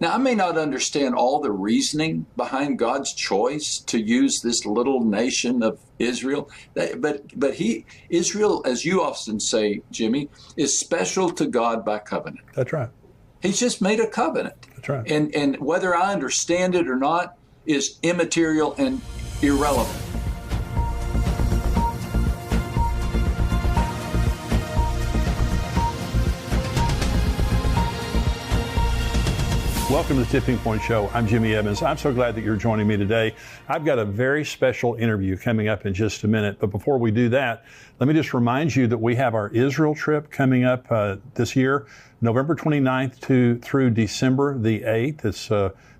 Now, I may not understand all the reasoning behind God's choice to use this little nation of Israel, but Israel, as you often say, Jimmy, is special to God by covenant. That's right. He's just made a covenant. That's right. And whether I understand it or not is immaterial and irrelevant. Welcome to the Tipping Point Show. I'm Jimmy Evans. I'm so glad that you're joining me today. I've got a very special interview coming up in just a minute. But before we do that, let me just remind you that we have our Israel trip coming up this year, November 29th through December the 8th. It's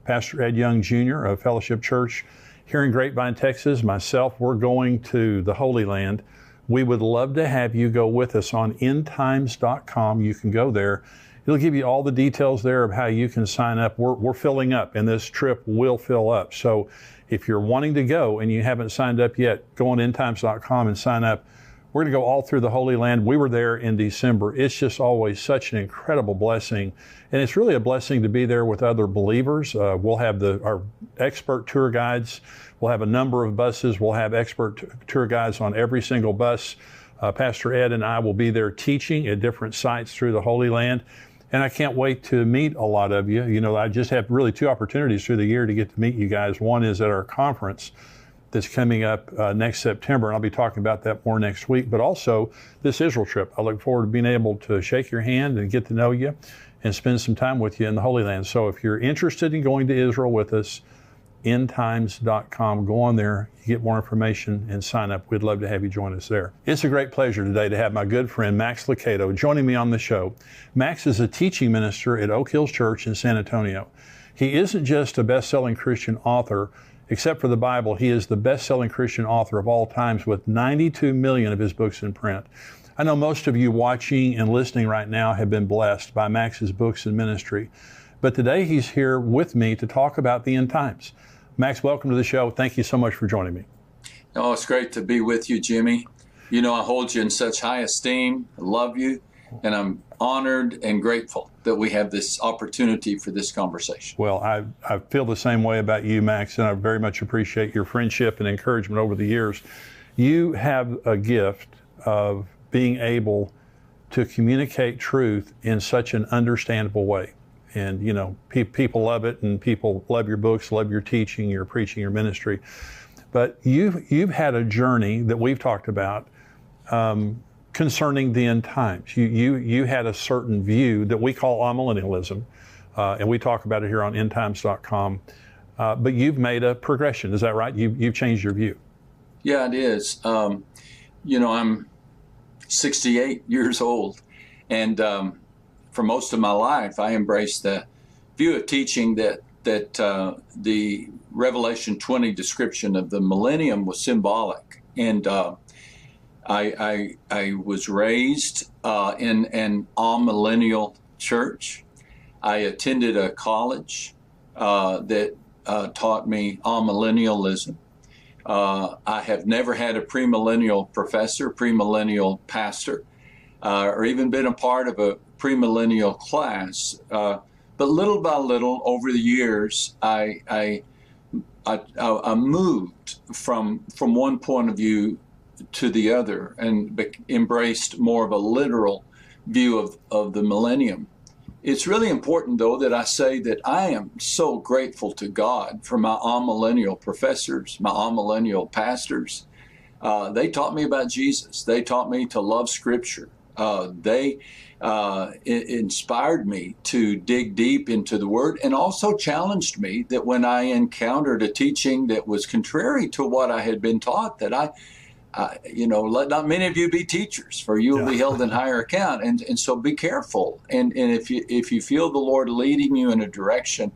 Pastor Ed Young Jr. of Fellowship Church here in Grapevine, Texas. Myself, we're going to the Holy Land. We would love to have you go with us on endtimes.com. You can go there. It'll give you all the details there of how you can sign up. We're filling up, and this trip will fill up. So if you're wanting to go and you haven't signed up yet, go on endtimes.com and sign up. We're going to go all through the Holy Land. We were there in December. It's just always such an incredible blessing. And it's really a blessing to be there with other believers. We'll have our expert tour guides. We'll have a number of buses. We'll have expert tour guides on every single bus. Pastor Ed and I will be there teaching at different sites through the Holy Land. And I can't wait to meet a lot of you. You know, I just have really two opportunities through the year to get to meet you guys. One is at our conference that's coming up next September, and I'll be talking about that more next week, but also this Israel trip. I look forward to being able to shake your hand and get to know you and spend some time with you in the Holy Land. So if you're interested in going to Israel with us, endtimes.com, go on there, you get more information and sign up. We'd love to have you join us there. It's a great pleasure today to have my good friend Max Lucado joining me on the show. Max is a teaching minister at Oak Hills Church in San Antonio. He isn't just a best-selling Christian author. Except for the Bible, he is the best-selling Christian author of all times with 92 million of his books in print. I know most of you watching and listening right now have been blessed by Max's books and ministry. But today he's here with me to talk about the end times. Max, welcome to the show. Thank you so much for joining me. Oh, it's great to be with you, Jimmy. You know, I hold you in such high esteem. I love you. And I'm honored and grateful that we have this opportunity for this conversation. Well, I feel the same way about you, Max, and I very much appreciate your friendship and encouragement over the years. You have a gift of being able to communicate truth in such an understandable way. And, you know, people love it, and people love your books, love your teaching, your preaching, your ministry. But you've had a journey that we've talked about concerning the end times. You had a certain view that we call amillennialism, and we talk about it here on endtimes.com. But you've made a progression. Is that right? You've changed your view. Yeah, it is. You know, I'm 68 years old, and for most of my life, I embraced the view of teaching that the Revelation 20 description of the millennium was symbolic. And I was raised in an amillennial church. I attended a college that taught me amillennialism. I have never had a premillennial professor, premillennial pastor, or even been a part of a premillennial class, but little by little over the years, I moved from one point of view to the other and embraced more of a literal view of the millennium. It's really important, though, that I say that I am so grateful to God for my amillennial professors, my amillennial pastors. They taught me about Jesus. They taught me to love Scripture. They inspired me to dig deep into the Word, and also challenged me that when I encountered a teaching that was contrary to what I had been taught, that let not many of you be teachers, for you will be held in higher account. And so be careful. And if you feel the Lord leading you in a direction,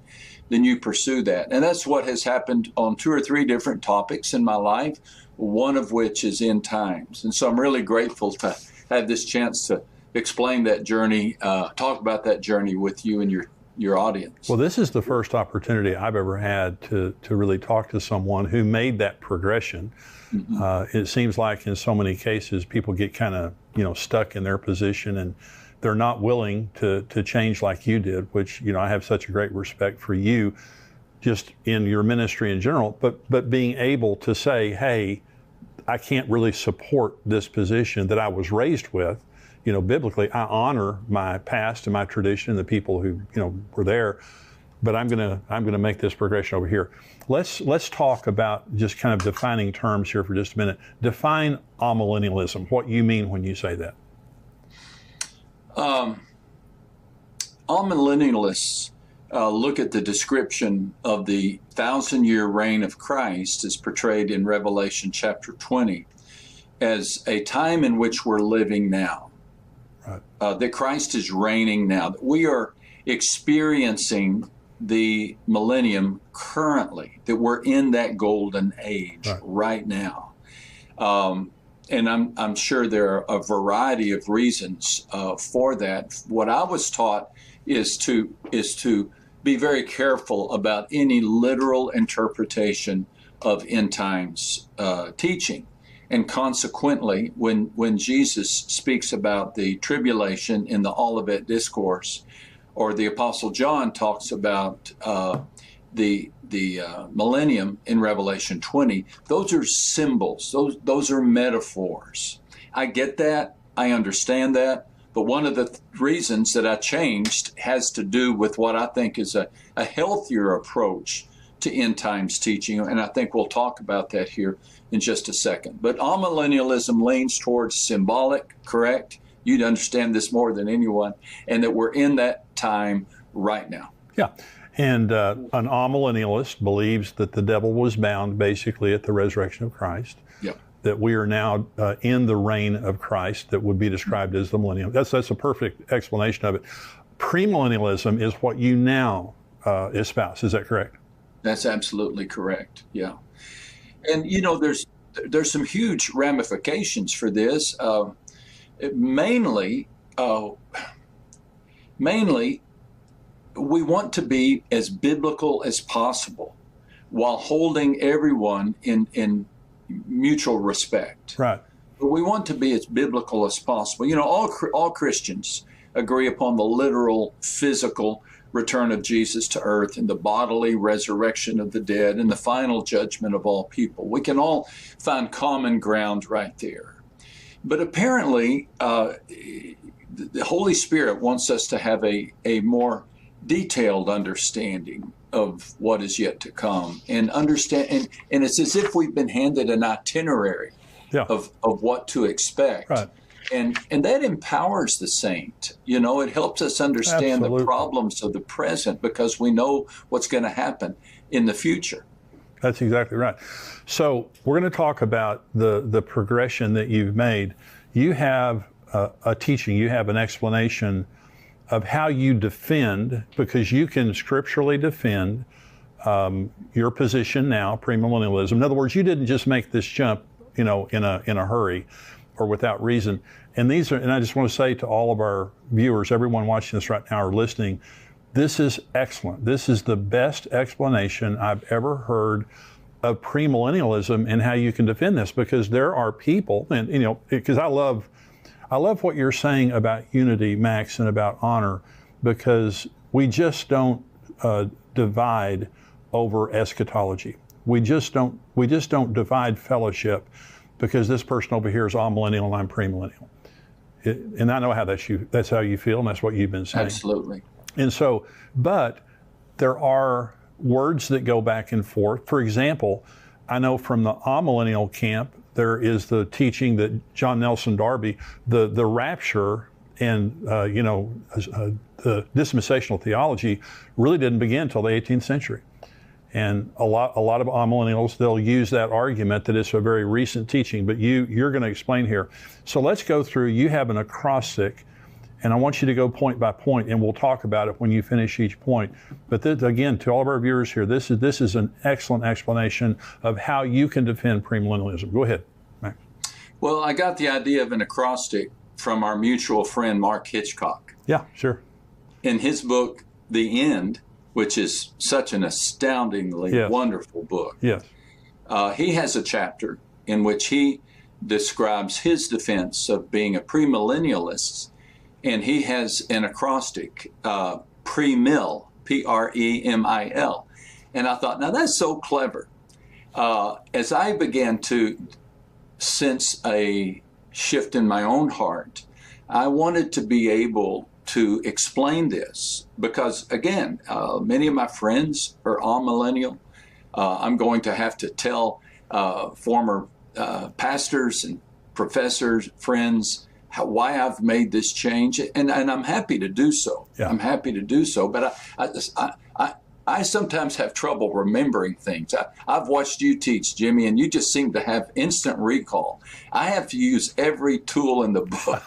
then you pursue that. And that's what has happened on 2 or 3 different topics in my life, one of which is end times. And so I'm really grateful to have this chance to explain that journey, talk about that journey with you and your audience. Well, this is the first opportunity I've ever had to really talk to someone who made that progression. Mm-hmm. It seems like in so many cases, people get kind of, stuck in their position and they're not willing to change like you did, which, I have such a great respect for you just in your ministry in general, but being able to say, hey, I can't really support this position that I was raised with. Biblically, I honor my past and my tradition and the people who, were there, but I'm gonna make this progression over here. Let's talk about just kind of defining terms here for just a minute. Define amillennialism, what you mean when you say that. Amillennialists look at the description of the 1,000-year reign of Christ as portrayed in Revelation chapter 20 as a time in which we're living now. Right. That Christ is reigning now. That we are experiencing the millennium currently, that we're in that golden age right now. And I'm sure there are a variety of reasons for that. What I was taught is to be very careful about any literal interpretation of end times teaching. And consequently, when Jesus speaks about the tribulation in the Olivet Discourse, or the Apostle John talks about the millennium in Revelation 20, those are symbols. Those are metaphors. I get that. I understand that. But one of the reasons that I changed has to do with what I think is a healthier approach to end times teaching. And I think we'll talk about that here in just a second. But amillennialism leans towards symbolic, correct? You'd understand this more than anyone, and that we're in that time right now. Yeah. And an amillennialist believes that the devil was bound basically at the resurrection of Christ. Yeah. That we are now in the reign of Christ that would be described as the millennium. That's a perfect explanation of it. Premillennialism is what you now espouse. Is that correct? That's absolutely correct. Yeah. And, there's some huge ramifications for this. Mainly, we want to be as biblical as possible while holding everyone in mutual respect. Right. But we want to be as biblical as possible. All Christians agree upon the literal, physical return of Jesus to earth and the bodily resurrection of the dead and the final judgment of all people. We can all find common ground right there. But apparently, the Holy Spirit wants us to have a more detailed understanding of what is yet to come, and understand. And it's as if we've been handed an itinerary of what to expect. Right. And that empowers the saint. It helps us understand the problems of the present because we know what's going to happen in the future. That's exactly right. So we're going to talk about the progression that you've made. You have a teaching, you have an explanation of how you defend, because you can scripturally defend your position now, premillennialism. In other words, you didn't just make this jump, in a hurry or without reason. And and I just want to say to all of our viewers, everyone watching this right now or listening, this is excellent. This is the best explanation I've ever heard of premillennialism and how you can defend this, because there are people, and because I love what you're saying about unity, Max, and about honor, because we just don't divide over eschatology. We just don't divide fellowship because this person over here is amillennial and I'm premillennial. And I know how that's how you feel, and that's what you've been saying. Absolutely. And so, but there are words that go back and forth. For example, I know from the amillennial camp, there is the teaching that John Nelson Darby, the rapture and the dispensational theology really didn't begin until the 18th century. And a lot of amillennials, they'll use that argument that it's a very recent teaching, but you're going to explain here. So let's go through. You have an acrostic, and I want you to go point by point, and we'll talk about it when you finish each point. But this, again, to all of our viewers here, this is an excellent explanation of how you can defend premillennialism. Go ahead, Max. Well, I got the idea of an acrostic from our mutual friend, Mark Hitchcock. Yeah, sure. In his book, The End, which is such an astoundingly wonderful book. Yes. He has a chapter in which he describes his defense of being a premillennialist and he has an acrostic, premill, P-R-E-M-I-L. And I thought, now that's so clever. As I began to sense a shift in my own heart, I wanted to be able to explain this because, again, many of my friends are amillennial. I'm going to have to tell former pastors and professors, friends, why I've made this change, and I'm happy to do so. Yeah. I'm happy to do so, but I sometimes have trouble remembering things. I've watched you teach, Jimmy, and you just seem to have instant recall. I have to use every tool in the book.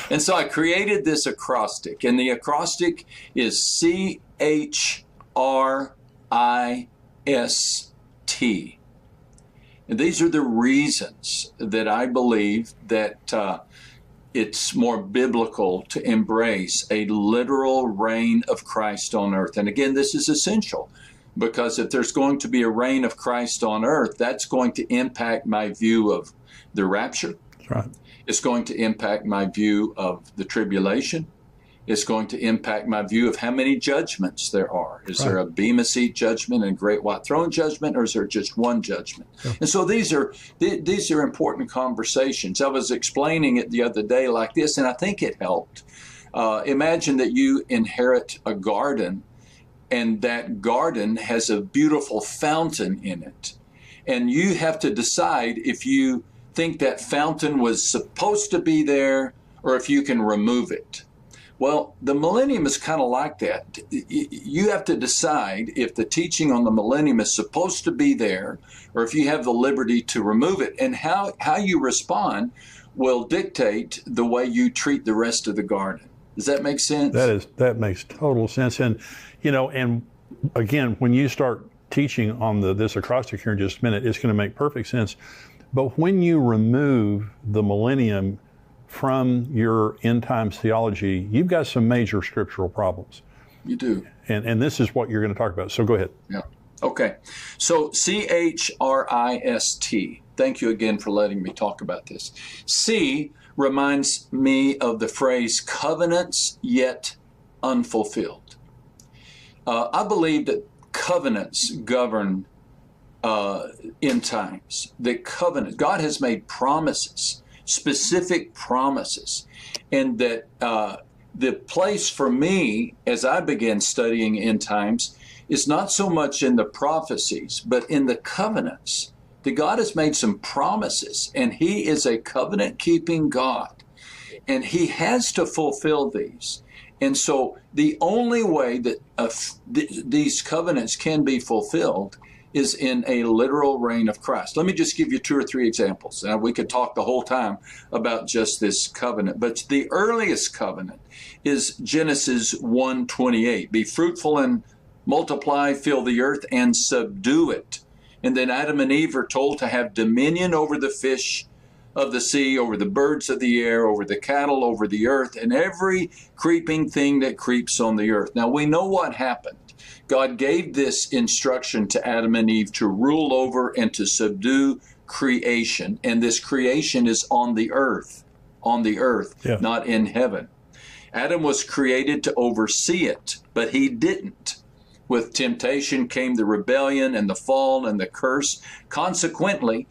And so I created this acrostic, and the acrostic is CHRIST. And these are the reasons that I believe that it's more biblical to embrace a literal reign of Christ on earth. And again, this is essential because if there's going to be a reign of Christ on earth, that's going to impact my view of the rapture. That's right. It's going to impact my view of the tribulation. It's going to impact my view of how many judgments there are. Is there a Bema Seat judgment and Great White Throne judgment, or is there just one judgment? Yeah. And so these are important conversations. I was explaining it the other day like this, and I think it helped. Imagine that you inherit a garden, and that garden has a beautiful fountain in it. And you have to decide if you think that fountain was supposed to be there or if you can remove it. Well, the millennium is kind of like that. You have to decide if the teaching on the millennium is supposed to be there or if you have the liberty to remove it. And how you respond will dictate the way you treat the rest of the garden. Does that make sense? That makes total sense. And, and again, when you start teaching on this acrostic here in just a minute, it's going to make perfect sense. But when you remove the millennium from your end times theology, you've got some major scriptural problems. You do. And this is what you're going to talk about. So go ahead. Yeah. Okay. So CHRIST. Thank you again for letting me talk about this. C reminds me of the phrase covenants yet unfulfilled. I believe that covenants govern end times. The covenant, God has made promises, specific promises, and that the place for me as I began studying end times is not so much in the prophecies, but in the covenants. That God has made some promises, and He is a covenant-keeping God, and He has to fulfill these. And so the only way that these covenants can be fulfilled is in a literal reign of Christ. Let me just give you 2 or 3 examples. Now, we could talk the whole time about just this covenant, but the earliest covenant is Genesis 1:28. Be fruitful and multiply, fill the earth and subdue it. And then Adam and Eve are told to have dominion over the fish of the sea, over the birds of the air, over the cattle, over the earth, and every creeping thing that creeps on the earth. Now, we know what happened. God gave this instruction to Adam and Eve to rule over and to subdue creation. And this creation is on the earth, yeah, not in heaven. Adam was created to oversee it, but he didn't. With temptation came the rebellion and the fall and the curse. Consequently,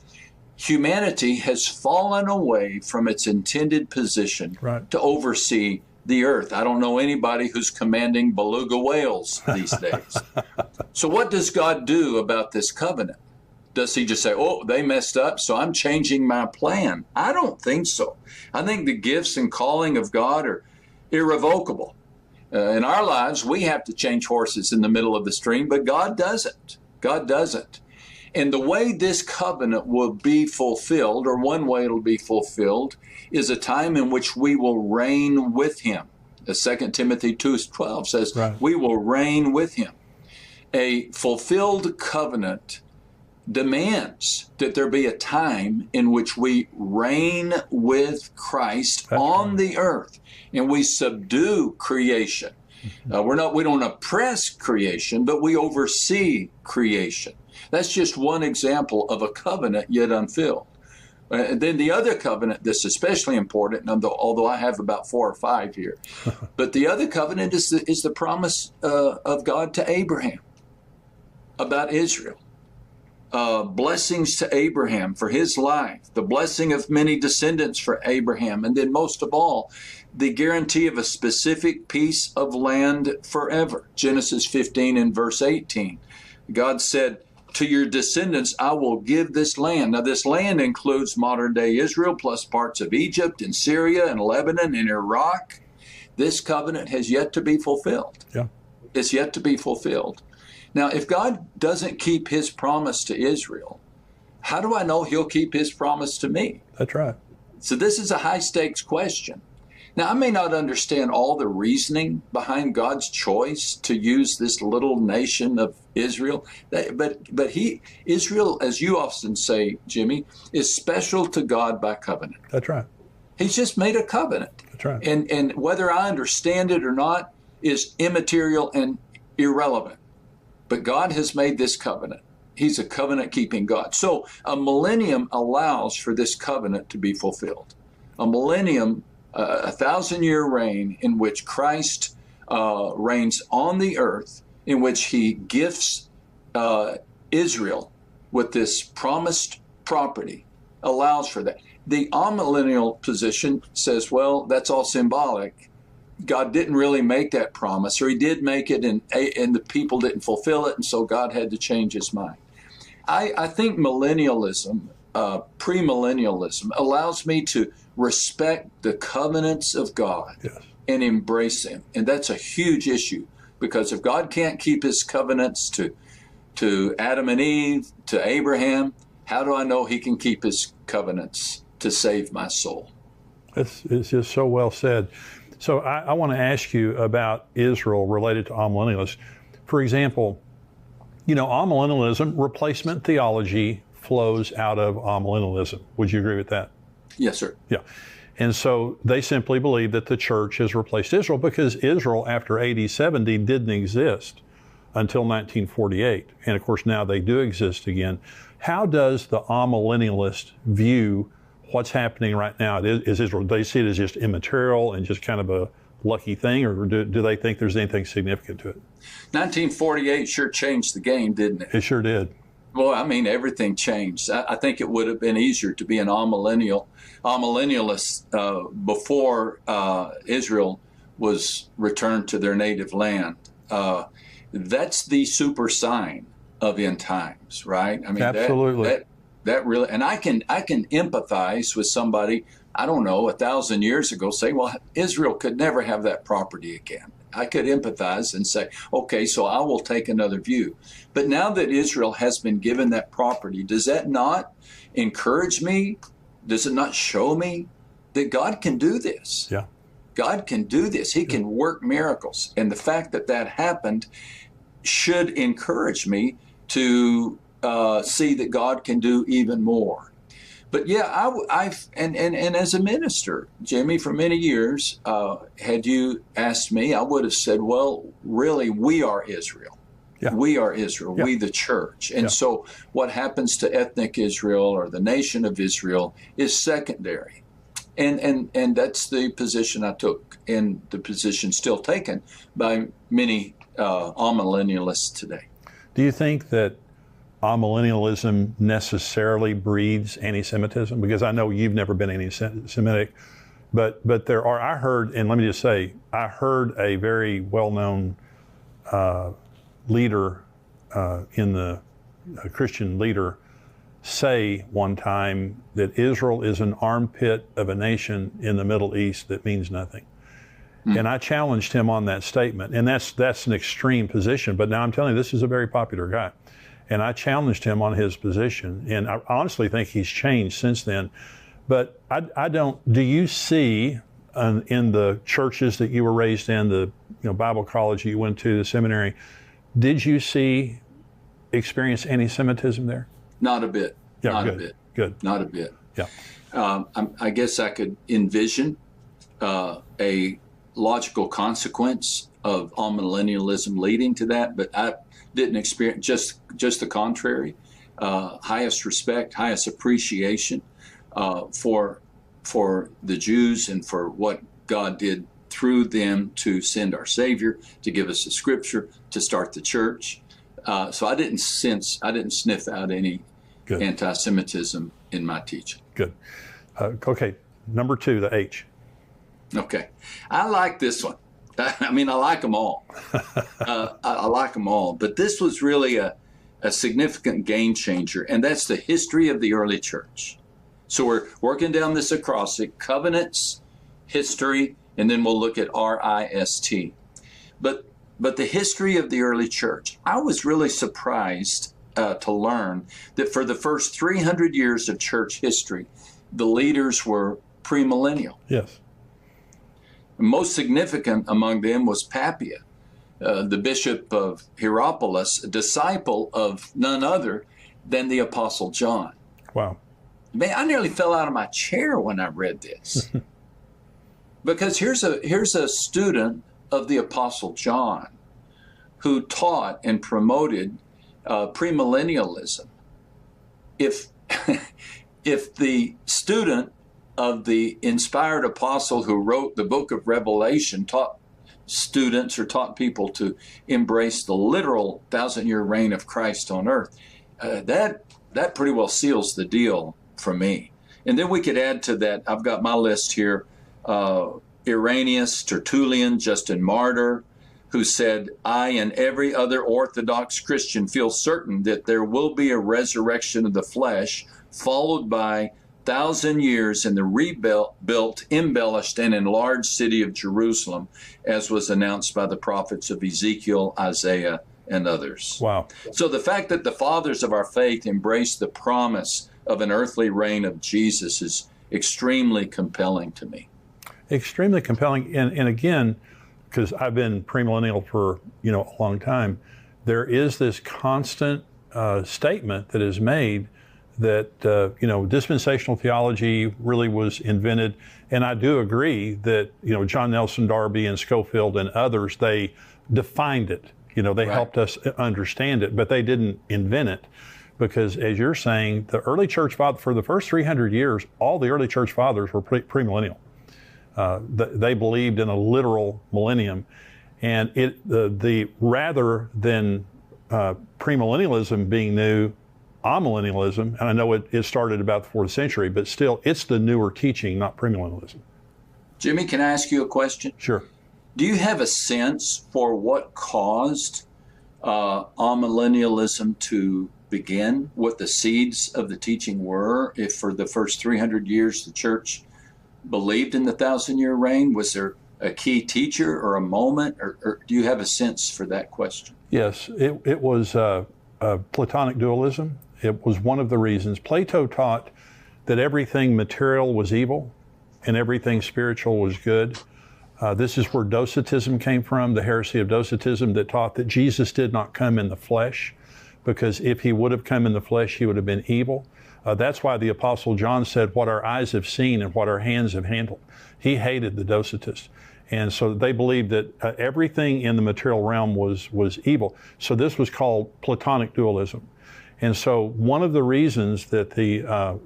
humanity has fallen away from its intended position to oversee the earth. I don't know anybody who's commanding beluga whales these days. So what does God do about this covenant? Does He just say, oh, they messed up, so I'm changing my plan? I don't think so. I think the gifts and calling of God are irrevocable. In our lives, we have to change horses in the middle of the stream, but God doesn't. God doesn't. And the way this covenant will be fulfilled, or one way it'll be fulfilled, is a time in which we will reign with Him. As 2 Timothy 2:12 says, we will reign with Him. A fulfilled covenant demands that there be a time in which we reign with Christ on the earth, and we subdue creation. We don't oppress creation, but we oversee creation. That's just one example of a covenant yet unfilled. And then the other covenant that's especially important, although I have about 4 or 5 here, but the other covenant is the promise of God to Abraham about Israel. Blessings to Abraham for his life, the blessing of many descendants for Abraham, and then most of all, the guarantee of a specific piece of land forever. Genesis 15 and verse 18. God said, to your descendants, I will give this land. Now, this land includes modern-day Israel, plus parts of Egypt and Syria and Lebanon and Iraq. This covenant has yet to be fulfilled. Yeah. It's yet to be fulfilled. Now, if God doesn't keep his promise to Israel, how do I know he'll keep his promise to me? That's right. So this is a high-stakes question. Now, I may not understand all the reasoning behind God's choice to use this little nation of Israel, but Israel, as you often say, Jimmy, is special to God by covenant. That's right. He's just made a covenant. That's right. And whether I understand it or not is immaterial and irrelevant. But God has made this covenant. He's a covenant-keeping God. So a millennium allows for this covenant to be fulfilled. A millennium, a 1,000-year reign in which Christ reigns on the earth, in which he gifts Israel with this promised property, allows for that. The amillennial position says, well, that's all symbolic. God didn't really make that promise, or he did make it and the people didn't fulfill it, and so God had to change his mind. I think millennialism, premillennialism, allows me to respect the covenants of God. Yes. And embrace them. And that's a huge issue, because if God can't keep his covenants to Adam and Eve, to Abraham, how do I know he can keep his covenants to save my soul? It's just so well said. So I want to ask you about Israel related to amillennialists. For example, amillennialism, replacement theology flows out of amillennialism. Would you agree with that? Yes, sir. Yeah. And so they simply believe that the church has replaced Israel, because Israel after AD 70 didn't exist until 1948. And of course now they do exist again. How does the amillennialist view what's happening right now? Is Israel, do they see it as just immaterial and just kind of a lucky thing, or do they think there's anything significant to it? 1948 sure changed the game, didn't it? It sure did. Well, I mean, everything changed. I think it would have been easier to be an amillennialist before Israel was returned to their native land. That's the super sign of end times, right? I mean, absolutely. That really, and I can empathize with somebody, I don't know, 1,000 years ago, say, well, Israel could never have that property again. I could empathize and say, okay, so I will take another view. But now that Israel has been given that property, does that not encourage me? Does it not show me that God can do this? Yeah. God can do this. He can work miracles. And the fact that that happened should encourage me to see that God can do even more. But yeah, and as a minister, Jimmy, for many years, had you asked me, I would have said, well, really, we are Israel. Yeah. We are Israel, we the church. And so what happens to ethnic Israel or the nation of Israel is secondary. And that's the position I took, and the position still taken by many amillennialists today. Do you think that amillennialism necessarily breeds anti-Semitism? Because I know you've never been anti-Semitic, but there are, I heard, and let me just say, I heard a very well-known leader in the Christian leader say one time that Israel is an armpit of a nation in the Middle East that means nothing. And I challenged him on that statement. And that's an extreme position, but now I'm telling you, this is a very popular guy. And I challenged him on his position, and I honestly think he's changed since then. But I don't, do you see in the churches that you were raised in, the Bible college you went to, the seminary, did you experience anti-Semitism there? Not a bit. Yeah, not good. a bit. Good. Not a bit. Yeah. I guess I could envision a logical consequence of amillennialism leading to that, but I didn't experience just the contrary. Highest respect, highest appreciation. for the Jews and for what God did through them to send our Savior, to give us the Scripture, to start the church. So I didn't sniff out any Good. anti-Semitism in my teaching. Good. Okay, number 2, the H. Okay, I like this one. I mean, I like them all. I like them all, but this was really a significant game changer, and that's the history of the early church. So we're working down this acrostic: covenants, history, and then we'll look at RIST. But the history of the early church, I was really surprised to learn that for the first 300 years of church history, the leaders were premillennial. Yes. Most significant among them was Papia, the bishop of Hierapolis, a disciple of none other than the Apostle John. Wow. Man, I nearly fell out of my chair when I read this. Because here's a student of the Apostle John who taught and promoted premillennialism. If the student of the inspired apostle who wrote the book of Revelation taught students or taught people to embrace the literal 1,000-year reign of Christ on earth, that pretty well seals the deal for me. And then we could add to that, I've got my list here, Irenaeus, Tertullian, Justin Martyr, who said, I and every other Orthodox Christian feel certain that there will be a resurrection of the flesh, followed by 1,000 years in the rebuilt, embellished, and enlarged city of Jerusalem, as was announced by the prophets of Ezekiel, Isaiah, and others. Wow. So the fact that the fathers of our faith embraced the promise of an earthly reign of Jesus is extremely compelling to me. Extremely compelling. And again, because I've been premillennial for a long time, there is this constant statement that is made that dispensational theology really was invented. And I do agree that John Nelson Darby and Schofield and others, they defined it. They Right. helped us understand it, but they didn't invent it. Because as you're saying, the early church father, for the first 300 years, all the early church fathers were premillennial. They believed in a literal millennium, and the rather than premillennialism being new, amillennialism, and I know it started about the 4th century, but still, it's the newer teaching, not premillennialism. Jimmy, can I ask you a question? Sure. Do you have a sense for what caused amillennialism to begin, what the seeds of the teaching were? If for the first 300 years the church believed in the 1,000-year reign, was there a key teacher or a moment, or do you have a sense for that question? Yes, it was Platonic dualism. It was one of the reasons. Plato taught that everything material was evil and everything spiritual was good. This is where Docetism came from, the heresy of Docetism that taught that Jesus did not come in the flesh, because if he would have come in the flesh, he would have been evil. That's why the Apostle John said, what our eyes have seen and what our hands have handled. He hated the Docetists. And so they believed that everything in the material realm was evil. So this was called Platonic dualism. And so one of the reasons that the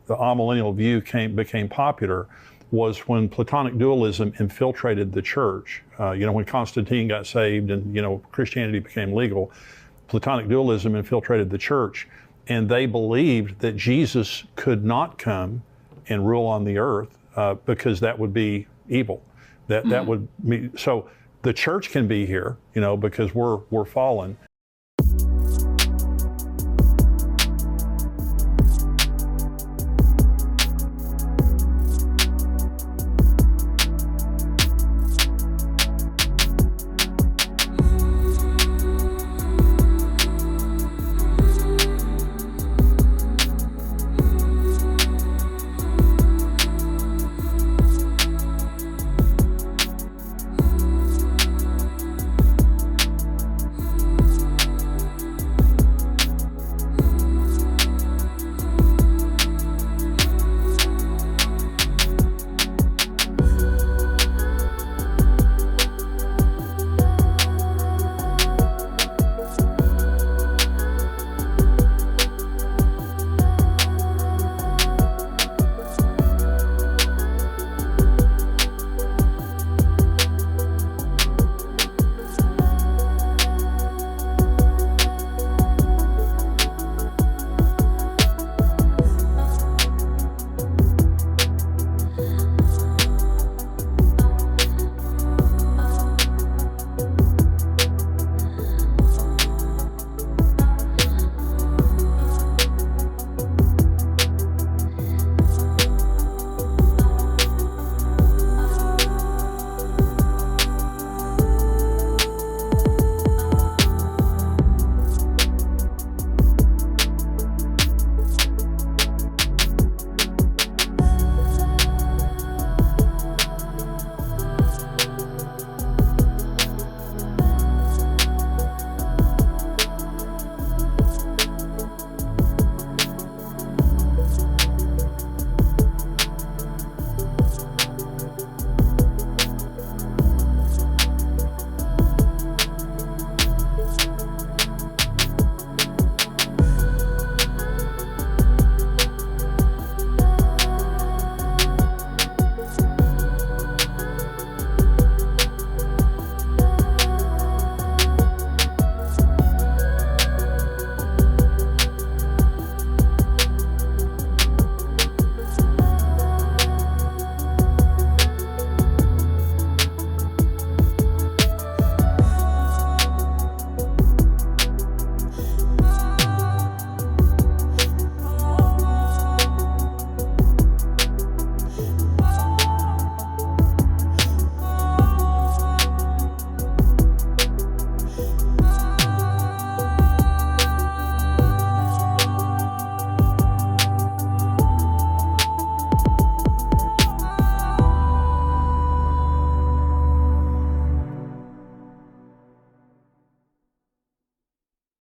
amillennial view became popular was when Platonic dualism infiltrated the church. When Constantine got saved and, Christianity became legal, Platonic dualism infiltrated the church, and they believed that Jesus could not come and rule on the earth because that would be evil. That would mean, so the church can be here, because we're fallen,